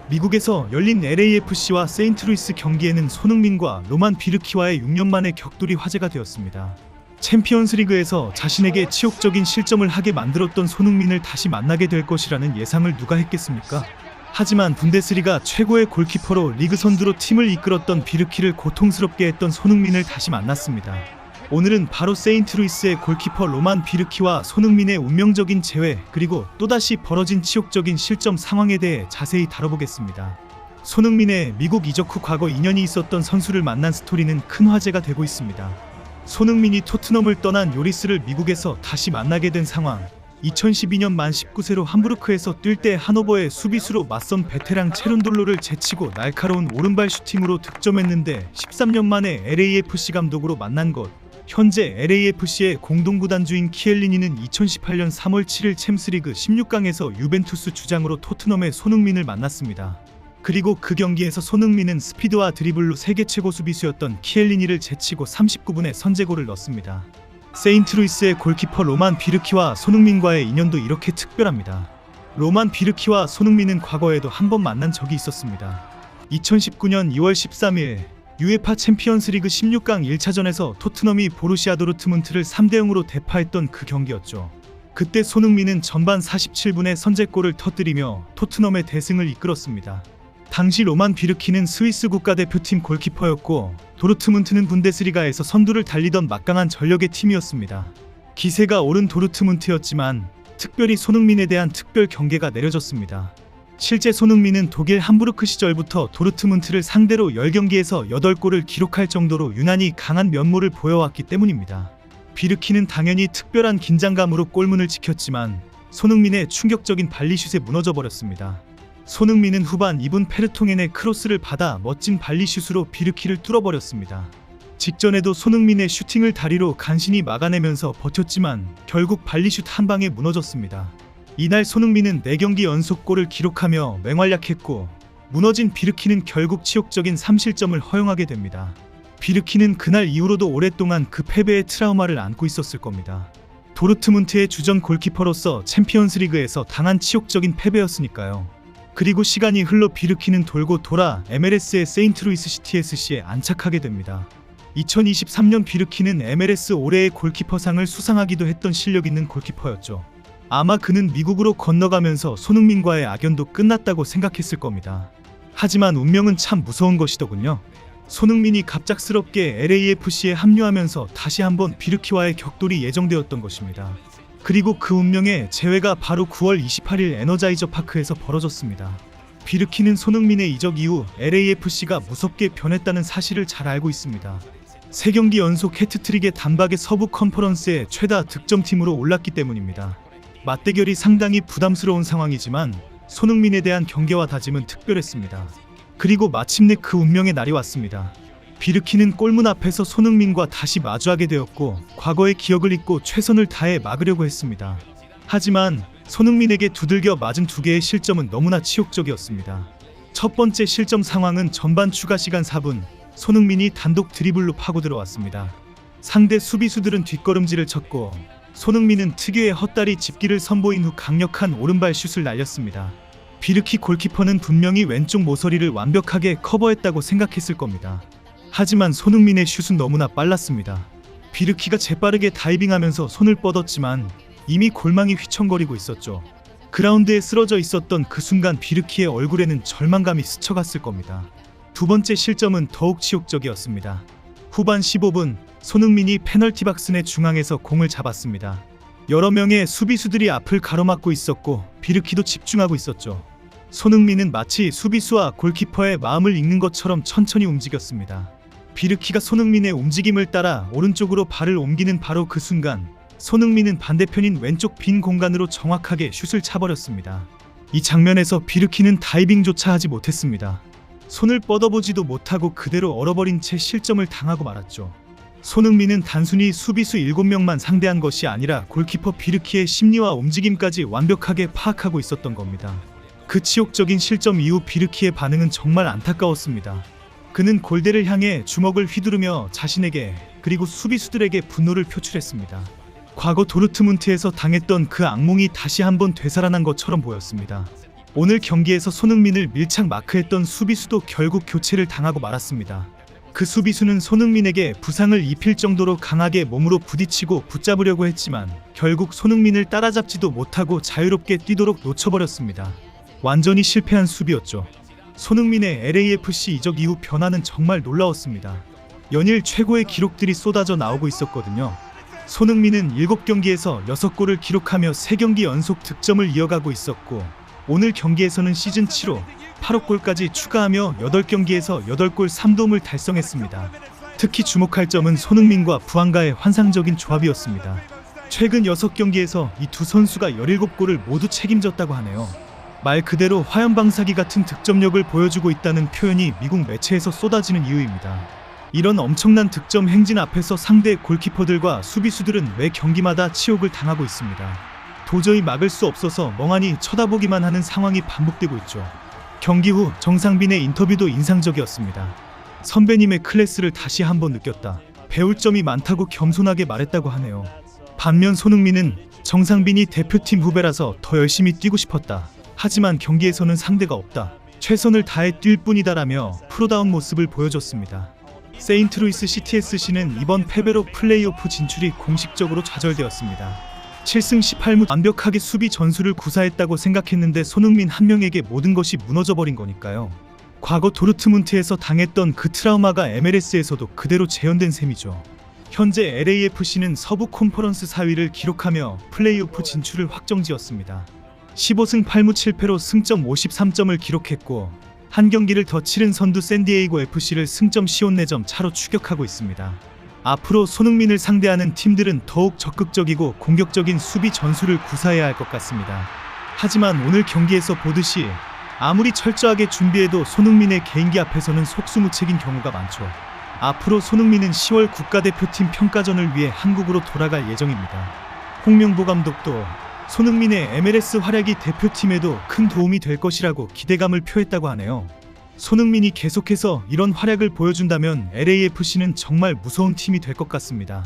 미국에서 열린 LAFC와 세인트루이스 경기에는 손흥민과 로만 비르키와의 6년 만의 격돌이 화제가 되었습니다. 챔피언스리그에서 자신에게 치욕적인 실점을 하게 만들었던 손흥민을 다시 만나게 될 것이라는 예상을 누가 했겠습니까? 하지만 분데스리가 최고의 골키퍼로 리그 선두로 팀을 이끌었던 비르키를 고통스럽게 했던 손흥민을 다시 만났습니다. 오늘은 바로 세인트루이스의 골키퍼 로만 비르키와 손흥민의 운명적인 재회, 그리고 또다시 벌어진 치욕적인 실점 상황에 대해 자세히 다뤄보겠습니다. 손흥민의 미국 이적 후 과거 인연이 있었던 선수를 만난 스토리는 큰 화제가 되고 있습니다. 손흥민이 토트넘을 떠난 요리스를 미국에서 다시 만나게 된 상황. 2012년 만 19세로 함부르크에서 뛸 때 하노버의 수비수로 맞선 베테랑 체룬돌로를 제치고 날카로운 오른발 슈팅으로 득점했는데 13년 만에 LAFC 감독으로 만난 것. 현재 LAFC의 공동구단주인 키엘리니는 2018년 3월 7일 챔스리그 16강에서 유벤투스 주장으로 토트넘의 손흥민을 만났습니다. 그리고 그 경기에서 손흥민은 스피드와 드리블로 세계 최고 수비수였던 키엘리니를 제치고 39분에 선제골을 넣었습니다. 세인트루이스의 골키퍼 로만 비르키와 손흥민과의 인연도 이렇게 특별합니다. 로만 비르키와 손흥민은 과거에도 한 번 만난 적이 있었습니다. 2019년 2월 13일 UEFA 챔피언스리그 16강 1차전에서 토트넘이 보루시아 도르트문트를 3대0으로 대파했던 그 경기였죠. 그때 손흥민은 전반 47분에 선제골을 터뜨리며 토트넘의 대승을 이끌었습니다. 당시 로만 비르키는 스위스 국가대표팀 골키퍼였고 도르트문트는 분데스리가에서 선두를 달리던 막강한 전력의 팀이었습니다. 기세가 오른 도르트문트였지만 특별히 손흥민에 대한 특별 경계가 내려졌습니다. 실제 손흥민은 독일 함부르크 시절부터 도르트문트를 상대로 10경기에서 8골을 기록할 정도로 유난히 강한 면모를 보여왔기 때문입니다. 비르키는 당연히 특별한 긴장감으로 골문을 지켰지만 손흥민의 충격적인 발리슛에 무너져버렸습니다. 손흥민은 후반 2분 페르통엔의 크로스를 받아 멋진 발리슛으로 비르키를 뚫어버렸습니다. 직전에도 손흥민의 슈팅을 다리로 간신히 막아내면서 버텼지만 결국 발리슛 한 방에 무너졌습니다. 이날 손흥민은 4경기 연속골을 기록하며 맹활약했고 무너진 비르키는 결국 치욕적인 3실점을 허용하게 됩니다. 비르키는 그날 이후로도 오랫동안 그 패배의 트라우마를 안고 있었을 겁니다. 도르트문트의 주전 골키퍼로서 챔피언스리그에서 당한 치욕적인 패배였으니까요. 그리고 시간이 흘러 비르키는 돌고 돌아 MLS의 세인트루이스 CTSC에 안착하게 됩니다. 2023년 비르키는 MLS 올해의 골키퍼상을 수상하기도 했던 실력 있는 골키퍼였죠. 아마 그는 미국으로 건너가면서 손흥민과의 악연도 끝났다고 생각했을 겁니다. 하지만 운명은 참 무서운 것이더군요. 손흥민이 갑작스럽게 LAFC에 합류하면서 다시 한번 비르키와의 격돌이 예정되었던 것입니다. 그리고 그 운명의 재회가 바로 9월 28일 에너자이저 파크에서 벌어졌습니다. 비르키는 손흥민의 이적 이후 LAFC가 무섭게 변했다는 사실을 잘 알고 있습니다. 3경기 연속 해트트릭의 단박에 서부 컨퍼런스의 최다 득점팀으로 올랐기 때문입니다. 맞대결이 상당히 부담스러운 상황이지만 손흥민에 대한 경계와 다짐은 특별했습니다. 그리고 마침내 그 운명의 날이 왔습니다. 비르키는 골문 앞에서 손흥민과 다시 마주하게 되었고 과거의 기억을 잊고 최선을 다해 막으려고 했습니다. 하지만 손흥민에게 두들겨 맞은 2개의 실점은 너무나 치욕적이었습니다. 첫 번째 실점 상황은 전반 추가 시간 4분 손흥민이 단독 드리블로 파고 들어왔습니다. 상대 수비수들은 뒷걸음질을 쳤고 손흥민은 특유의 헛다리 집기를 선보인 후 강력한 오른발 슛을 날렸습니다. 비르키 골키퍼는 분명히 왼쪽 모서리를 완벽하게 커버했다고 생각했을 겁니다. 하지만 손흥민의 슛은 너무나 빨랐습니다. 비르키가 재빠르게 다이빙하면서 손을 뻗었지만 이미 골망이 휘청거리고 있었죠. 그라운드에 쓰러져 있었던 그 순간 비르키의 얼굴에는 절망감이 스쳐갔을 겁니다. 두 번째 실점은 더욱 치욕적이었습니다. 후반 15분 손흥민이 페널티 박스 내 중앙에서 공을 잡았습니다. 여러 명의 수비수들이 앞을 가로막고 있었고 비르키도 집중하고 있었죠. 손흥민은 마치 수비수와 골키퍼의 마음을 읽는 것처럼 천천히 움직였습니다. 비르키가 손흥민의 움직임을 따라 오른쪽으로 발을 옮기는 바로 그 순간 손흥민은 반대편인 왼쪽 빈 공간으로 정확하게 슛을 차버렸습니다. 이 장면에서 비르키는 다이빙조차 하지 못했습니다. 손을 뻗어보지도 못하고 그대로 얼어버린 채 실점을 당하고 말았죠. 손흥민은 단순히 수비수 7명만 상대한 것이 아니라 골키퍼 비르키의 심리와 움직임까지 완벽하게 파악하고 있었던 겁니다. 그 치욕적인 실점 이후 비르키의 반응은 정말 안타까웠습니다. 그는 골대를 향해 주먹을 휘두르며 자신에게 그리고 수비수들에게 분노를 표출했습니다. 과거 도르트문트에서 당했던 그 악몽이 다시 한번 되살아난 것처럼 보였습니다. 오늘 경기에서 손흥민을 밀착 마크했던 수비수도 결국 교체를 당하고 말았습니다. 그 수비수는 손흥민에게 부상을 입힐 정도로 강하게 몸으로 부딪히고 붙잡으려고 했지만 결국 손흥민을 따라잡지도 못하고 자유롭게 뛰도록 놓쳐버렸습니다. 완전히 실패한 수비였죠. 손흥민의 LAFC 이적 이후 변화는 정말 놀라웠습니다. 연일 최고의 기록들이 쏟아져 나오고 있었거든요. 손흥민은 7경기에서 6골을 기록하며 3경기 연속 득점을 이어가고 있었고 오늘 경기에서는 시즌 7호 8호 골까지 추가하며 8경기에서 8골 3도움을 달성했습니다. 특히 주목할 점은 손흥민과 부안가의 환상적인 조합이었습니다. 최근 6경기에서 이 두 선수가 17골을 모두 책임졌다고 하네요. 말 그대로 화염방사기 같은 득점력을 보여주고 있다는 표현이 미국 매체에서 쏟아지는 이유입니다. 이런 엄청난 득점 행진 앞에서 상대 골키퍼들과 수비수들은 매 경기마다 치욕을 당하고 있습니다. 도저히 막을 수 없어서 멍하니 쳐다보기만 하는 상황이 반복되고 있죠. 경기 후 정상빈의 인터뷰도 인상적이었습니다. 선배님의 클래스를 다시 한번 느꼈다. 배울 점이 많다고 겸손하게 말했다고 하네요. 반면 손흥민은 정상빈이 대표팀 후배라서 더 열심히 뛰고 싶었다. 하지만 경기에서는 상대가 없다. 최선을 다해 뛸 뿐이다라며 프로다운 모습을 보여줬습니다. 세인트루이스 CTSC는 이번 패배로 플레이오프 진출이 공식적으로 좌절되었습니다. 7승 18무 완벽하게 수비 전술을 구사했다고 생각했는데 손흥민 한 명에게 모든 것이 무너져버린 거니까요. 과거 도르트문트에서 당했던 그 트라우마가 MLS에서도 그대로 재현된 셈이죠. 현재 LAFC는 서부 컨퍼런스 4위를 기록하며 플레이오프 진출을 확정지었습니다. 15승 8무 7패로 승점 53점을 기록했고 한 경기를 더 치른 선두 샌디에이고 FC를 승점 54점 차로 추격하고 있습니다. 앞으로 손흥민을 상대하는 팀들은 더욱 적극적이고 공격적인 수비 전술을 구사해야 할 것 같습니다. 하지만 오늘 경기에서 보듯이 아무리 철저하게 준비해도 손흥민의 개인기 앞에서는 속수무책인 경우가 많죠. 앞으로 손흥민은 10월 국가대표팀 평가전을 위해 한국으로 돌아갈 예정입니다. 홍명보 감독도 손흥민의 MLS 활약이 대표팀에도 큰 도움이 될 것이라고 기대감을 표했다고 하네요. 손흥민이 계속해서 이런 활약을 보여준다면 LAFC는 정말 무서운 팀이 될 것 같습니다.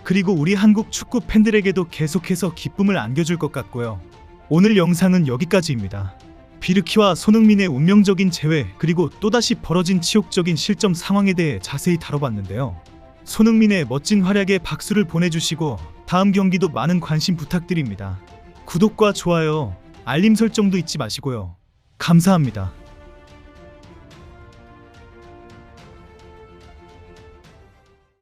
그리고 우리 한국 축구 팬들에게도 계속해서 기쁨을 안겨줄 것 같고요. 오늘 영상은 여기까지입니다. 비르키와 손흥민의 운명적인 재회 그리고 또다시 벌어진 치욕적인 실점 상황에 대해 자세히 다뤄봤는데요. 손흥민의 멋진 활약에 박수를 보내주시고 다음 경기도 많은 관심 부탁드립니다. 구독과 좋아요, 알림 설정도 잊지 마시고요. 감사합니다.